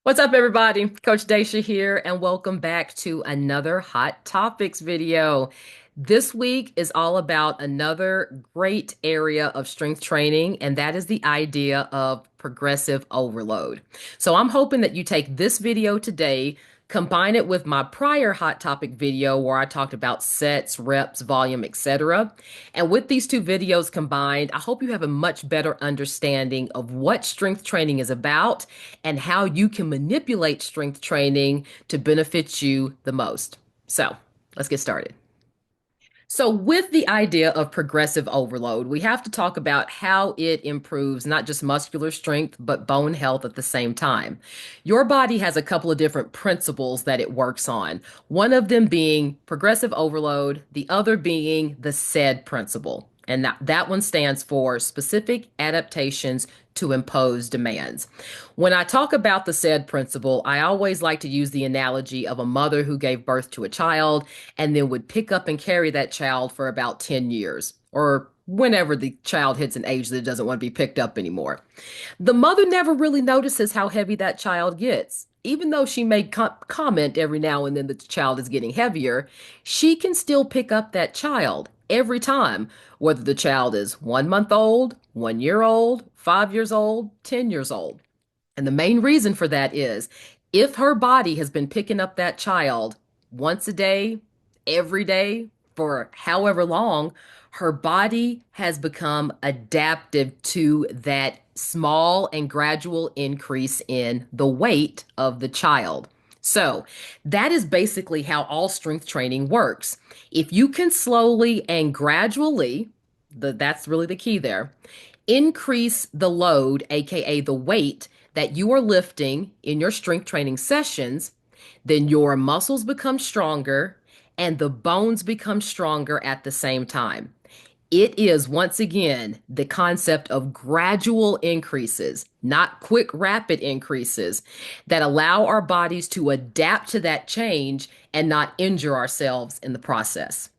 What's up, everybody? Coach Daisha here, and welcome back to another Hot Topics video. This week is all about another great area of strength training, and that is the idea of progressive overload. So I'm hoping that you take this video today, combine it with my prior Hot Topic video where I talked about sets, reps, volume, etc. And with these two videos combined, I hope you have a much better understanding of what strength training is about and how you can manipulate strength training to benefit you the most. So let's get started. So, with the idea of progressive overload, we have to talk about how it improves not just muscular strength, but bone health at the same time. Your body has a couple of different principles that it works on, one of them being progressive overload, the other being the SAID principle. And that one stands for specific adaptations to impose demands. When I talk about the SAID principle, I always like to use the analogy of a mother who gave birth to a child and then would pick up and carry that child for about 10 years or whenever the child hits an age that it doesn't want to be picked up anymore. The mother never really notices how heavy that child gets. Even though she may comment every now and then that the child is getting heavier, she can still pick up that child every time, whether the child is 1 month old, 1 year old, 5 years old, 10 years old. And the main reason for that is if her body has been picking up that child once a day, every day, for however long, her body has become adaptive to that small and gradual increase in the weight of the child. So that is basically how all strength training works. If you can slowly and gradually, that's really the key there, increase the load, aka the weight that you are lifting in your strength training sessions, then your muscles become stronger and the bones become stronger at the same time. It is, once again, the concept of gradual increases, not quick, rapid increases, that allow our bodies to adapt to that change and not injure ourselves in the process.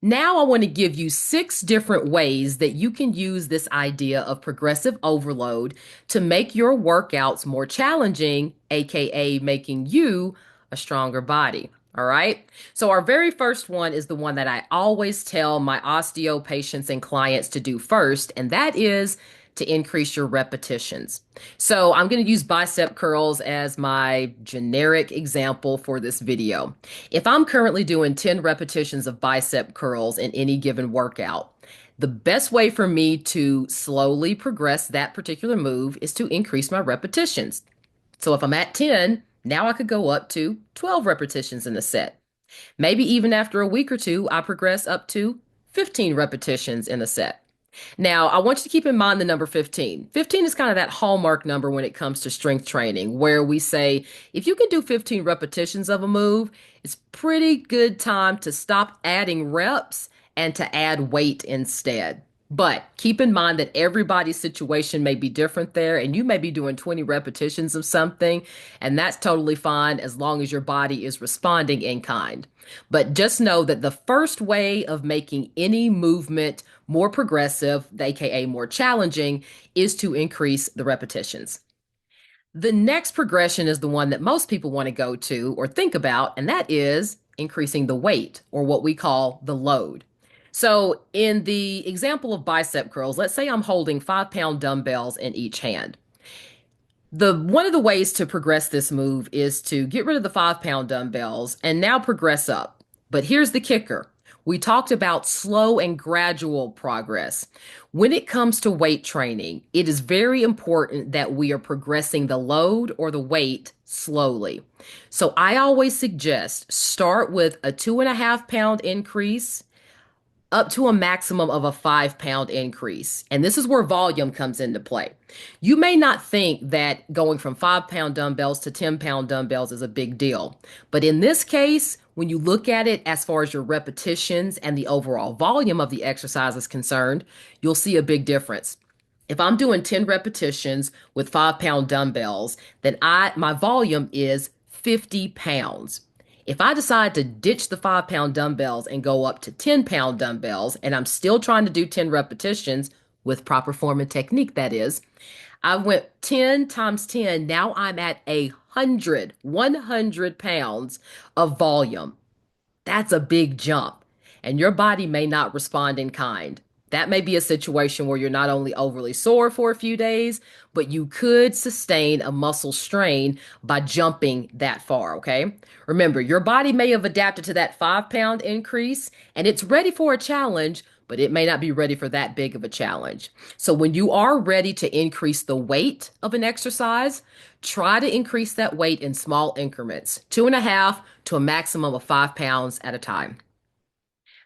Now, I want to give you 6 different ways that you can use this idea of progressive overload to make your workouts more challenging, aka making you a stronger body. All right. So, our very first one is the one that I always tell my osteo patients and clients to do first, and that is to increase your repetitions. So, I'm going to use bicep curls as my generic example for this video. If I'm currently doing 10 repetitions of bicep curls in any given workout, the best way for me to slowly progress that particular move is to increase my repetitions. So if I'm at 10, now I could go up to 12 repetitions in a set. Maybe even after a week or two, I progress up to 15 repetitions in a set. Now, I want you to keep in mind the number 15. 15 is kind of that hallmark number when it comes to strength training, where we say if you can do 15 repetitions of a move, it's pretty good time to stop adding reps and to add weight instead. But keep in mind that everybody's situation may be different there, and you may be doing 20 repetitions of something, and that's totally fine as long as your body is responding in kind. But just know that the first way of making any movement more progressive, aka more challenging, is to increase the repetitions. The next progression is the one that most people want to go to or think about, and that is increasing the weight or what we call the load. So, in the example of bicep curls, let's say I'm holding 5 pound dumbbells in each hand. The one of the ways to progress this move is to get rid of the 5 pound dumbbells and now progress up. But here's the kicker. We talked about slow and gradual progress. When it comes to weight training, it is very important that we are progressing the load or the weight slowly. So I always suggest start with a 2.5 pound increase up to a maximum of a 5 pound increase. And this is where volume comes into play. You may not think that going from 5 pound dumbbells to 10 pound dumbbells is a big deal. But in this case, when you look at it as far as your repetitions and the overall volume of the exercise is concerned, you'll see a big difference. If I'm doing 10 repetitions with 5 pound dumbbells, then my volume is 50 pounds. If I decide to ditch the 5 pound dumbbells and go up to 10 pound dumbbells, and I'm still trying to do 10 repetitions with proper form and technique, that is, I went 10 times 10. Now I'm at 100 pounds of volume. That's a big jump, and your body may not respond in kind. That may be a situation where you're not only overly sore for a few days, but you could sustain a muscle strain by jumping that far, okay? Remember, your body may have adapted to that 5 pound increase and it's ready for a challenge, but it may not be ready for that big of a challenge. So when you are ready to increase the weight of an exercise, try to increase that weight in small increments, 2.5 to a maximum of 5 pounds at a time.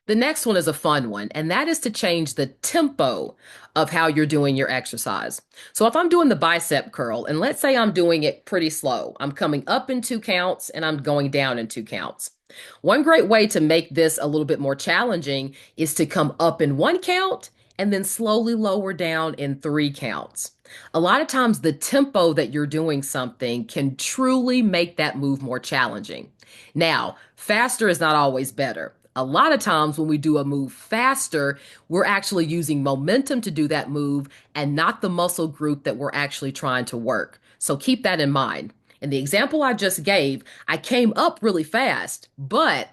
The next one is a fun one, and that is to change the tempo of how you're doing your exercise. So if I'm doing the bicep curl, and let's say I'm doing it pretty slow, I'm coming up in 2 counts and I'm going down in 2 counts. One great way to make this a little bit more challenging is to come up in 1 count and then slowly lower down in 3 counts. A lot of times, the tempo that you're doing something can truly make that move more challenging. Now, faster is not always better. A lot of times when we do a move faster, we're actually using momentum to do that move and not the muscle group that we're actually trying to work. So keep that in mind. In the example I just gave, I came up really fast, but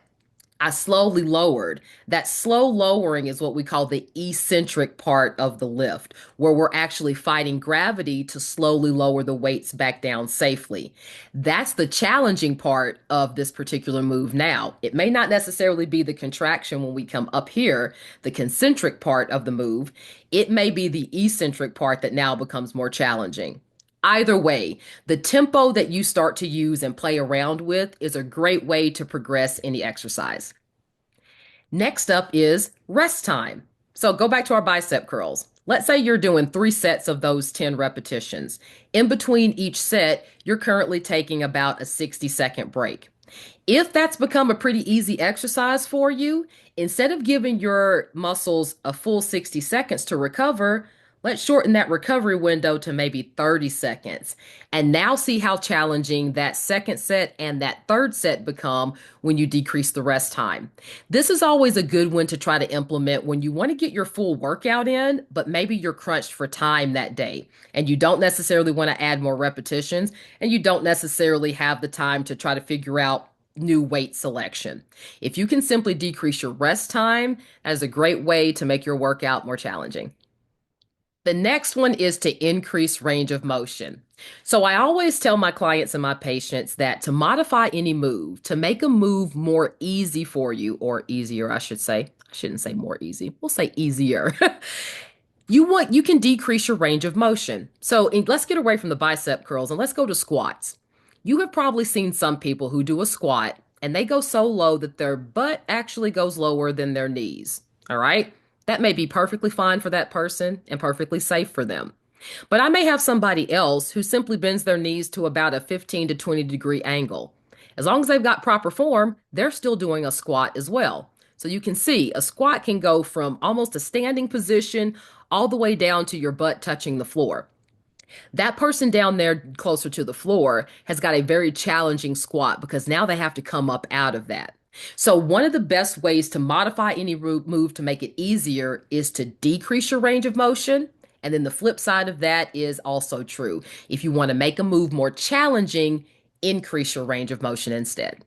I slowly lowered. That slow lowering is what we call the eccentric part of the lift, where we're actually fighting gravity to slowly lower the weights back down safely. That's the challenging part of this particular move now. It may not necessarily be the contraction when we come up here, the concentric part of the move. It may be the eccentric part that now becomes more challenging. Either way, the tempo that you start to use and play around with is a great way to progress any exercise. Next up is rest time. So go back to our bicep curls. Let's say you're doing 3 sets of those 10 repetitions. In between each set, you're currently taking about a 60-second break. If that's become a pretty easy exercise for you, instead of giving your muscles a full 60 seconds to recover, let's shorten that recovery window to maybe 30 seconds. And now see how challenging that second set and that third set become when you decrease the rest time. This is always a good one to try to implement when you want to get your full workout in, but maybe you're crunched for time that day and you don't necessarily want to add more repetitions and you don't necessarily have the time to try to figure out new weight selection. If you can simply decrease your rest time, that is a great way to make your workout more challenging. The next one is to increase range of motion. So I always tell my clients and my patients that to modify any move, to make a move more easy for you, or easier, I should say. I shouldn't say more easy. We'll say easier. You can decrease your range of motion. So let's get away from the bicep curls and let's go to squats. You have probably seen some people who do a squat and they go so low that their butt actually goes lower than their knees. All right? That may be perfectly fine for that person and perfectly safe for them. But I may have somebody else who simply bends their knees to about a 15 to 20-degree angle. As long as they've got proper form, they're still doing a squat as well. So you can see a squat can go from almost a standing position all the way down to your butt touching the floor. That person down there closer to the floor has got a very challenging squat because now they have to come up out of that. So, one of the best ways to modify any move to make it easier is to decrease your range of motion. And then the flip side of that is also true. If you want to make a move more challenging, increase your range of motion instead.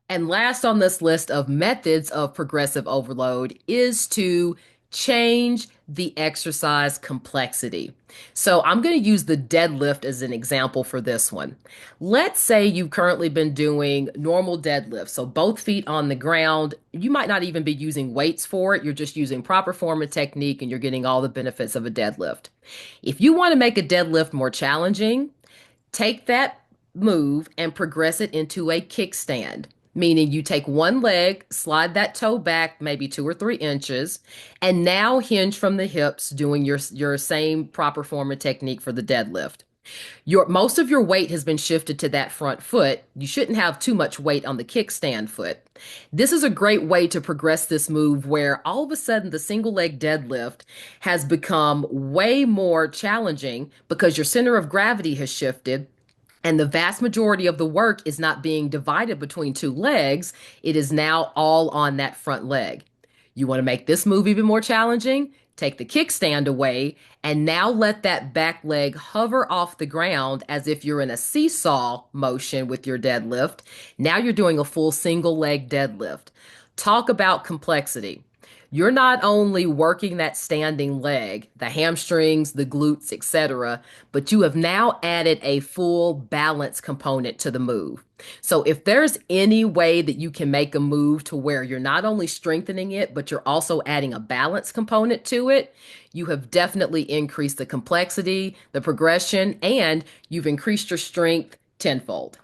And last on this list of methods of progressive overload is to change the exercise complexity. So I'm going to use the deadlift as an example for this one. Let's say you've currently been doing normal deadlift, so both feet on the ground. You might not even be using weights for it. You're just using proper form and technique, and you're getting all the benefits of a deadlift. If you want to make a deadlift more challenging, take that move and progress it into a kickstand, meaning you take one leg, slide that toe back maybe 2 or 3 inches, and now hinge from the hips, doing your same proper form and technique for the deadlift. Most of your weight has been shifted to that front foot. You shouldn't have too much weight on the kickstand foot. This is a great way to progress this move where all of a sudden the single leg deadlift has become way more challenging because your center of gravity has shifted and the vast majority of the work is not being divided between 2 legs. It is now all on that front leg. You want to make this move even more challenging? Take the kickstand away and now let that back leg hover off the ground as if you're in a seesaw motion with your deadlift. Now you're doing a full single leg deadlift. Talk about complexity. You're not only working that standing leg, the hamstrings, the glutes, etc., but you have now added a full balance component to the move. So if there's any way that you can make a move to where you're not only strengthening it, but you're also adding a balance component to it, you have definitely increased the complexity, the progression, and you've increased your strength tenfold.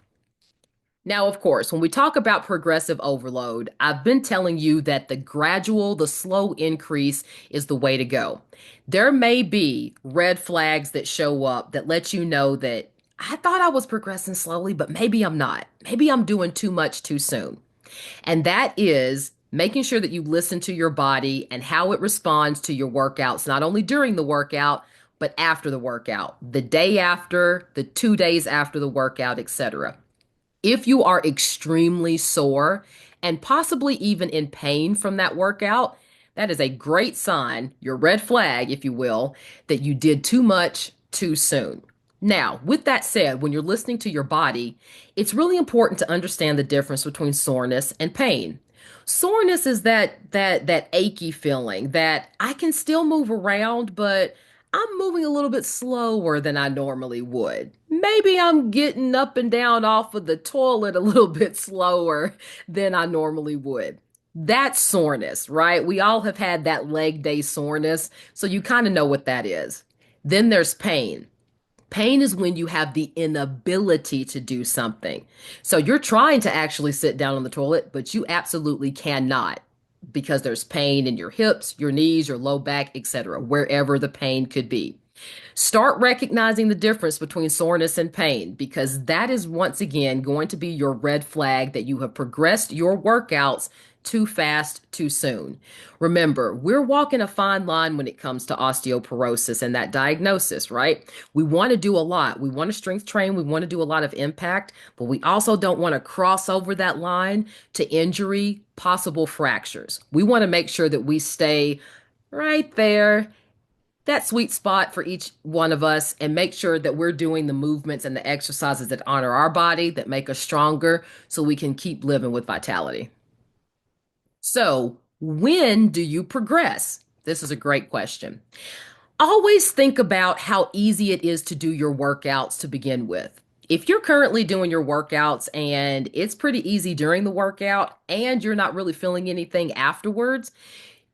Now, of course, when we talk about progressive overload, I've been telling you that the gradual, the slow increase is the way to go. There may be red flags that show up that let you know that I thought I was progressing slowly, but maybe I'm not. Maybe I'm doing too much too soon. And that is making sure that you listen to your body and how it responds to your workouts, not only during the workout, but after the workout, the day after, the 2 days after the workout, etc. If you are extremely sore and possibly even in pain from that workout, that is a great sign, your red flag, if you will, that you did too much too soon. Now, with that said, when you're listening to your body, it's really important to understand the difference between soreness and pain. Soreness is that achy feeling that I can still move around, but I'm moving a little bit slower than I normally would. Maybe I'm getting up and down off of the toilet a little bit slower than I normally would. That's soreness, right? We all have had that leg day soreness, so you kind of know what that is. Then there's pain. Pain is when you have the inability to do something. So you're trying to actually sit down on the toilet, but you absolutely cannot because there's pain in your hips, your knees, your low back, etc., wherever the pain could be. Start recognizing the difference between soreness and pain because that is once again going to be your red flag that you have progressed your workouts too fast, too soon. Remember, we're walking a fine line when it comes to osteoporosis and that diagnosis, right? We want to do a lot. We want to strength train. We want to do a lot of impact, but we also don't want to cross over that line to injury, possible fractures. We want to make sure that we stay right there, that sweet spot for each one of us, and make sure that we're doing the movements and the exercises that honor our body, that make us stronger, so we can keep living with vitality. So, when do you progress? This is a great question. Always think about how easy it is to do your workouts to begin with. If you're currently doing your workouts and it's pretty easy during the workout and you're not really feeling anything afterwards,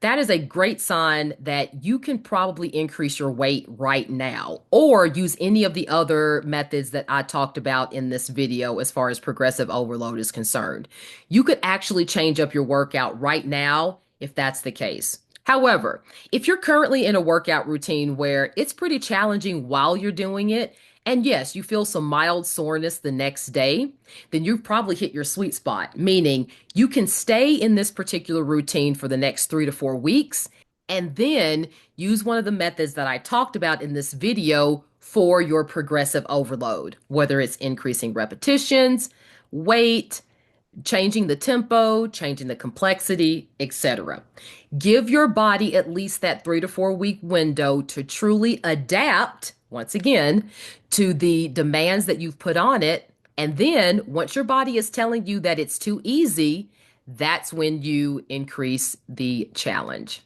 that is a great sign that you can probably increase your weight right now or use any of the other methods that I talked about in this video as far as progressive overload is concerned. You could actually change up your workout right now if that's the case. However, if you're currently in a workout routine where it's pretty challenging while you're doing it, and yes, you feel some mild soreness the next day, then you've probably hit your sweet spot, meaning you can stay in this particular routine for the next 3 to 4 weeks and then use one of the methods that I talked about in this video for your progressive overload, whether it's increasing repetitions, weight, changing the tempo, changing the complexity, etc. Give your body at least that 3 to 4 week window to truly adapt, once again, to the demands that you've put on it. And then once your body is telling you that it's too easy, that's when you increase the challenge.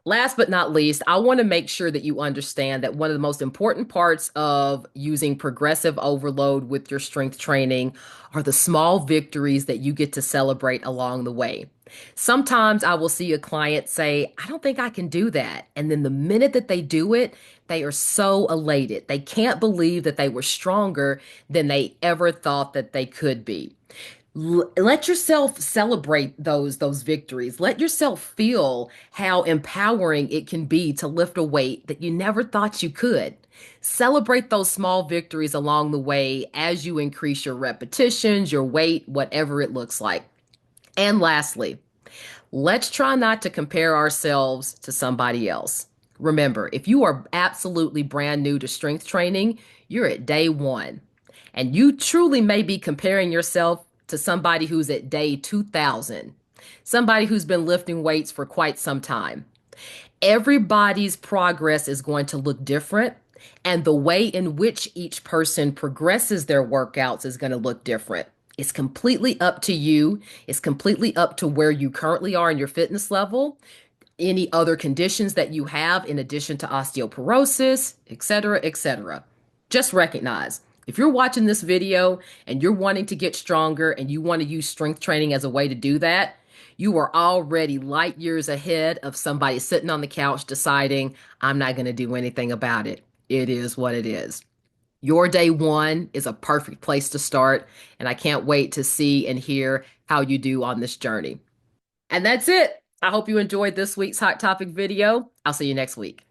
Last but not least, I want to make sure that you understand that one of the most important parts of using progressive overload with your strength training are the small victories that you get to celebrate along the way. Sometimes I will see a client say, I don't think I can do that. And then the minute that they do it, they are so elated. They can't believe that they were stronger than they ever thought that they could be. Let yourself celebrate those victories. Let yourself feel how empowering it can be to lift a weight that you never thought you could. Celebrate those small victories along the way as you increase your repetitions, your weight, whatever it looks like. And lastly, let's try not to compare ourselves to somebody else. Remember, if you are absolutely brand new to strength training, you're at day one. And you truly may be comparing yourself to somebody who's at day 2000, somebody who's been lifting weights for quite some time. Everybody's progress is going to look different, and the way in which each person progresses their workouts is going to look different. It's completely up to you. It's completely up to where you currently are in your fitness level, any other conditions that you have in addition to osteoporosis, etc., etc. Just recognize if you're watching this video and you're wanting to get stronger and you want to use strength training as a way to do that, you are already light years ahead of somebody sitting on the couch deciding, I'm not going to do anything about it. It is what it is. Your day one is a perfect place to start, and I can't wait to see and hear how you do on this journey. And that's it. I hope you enjoyed this week's Hot Topic video. I'll see you next week.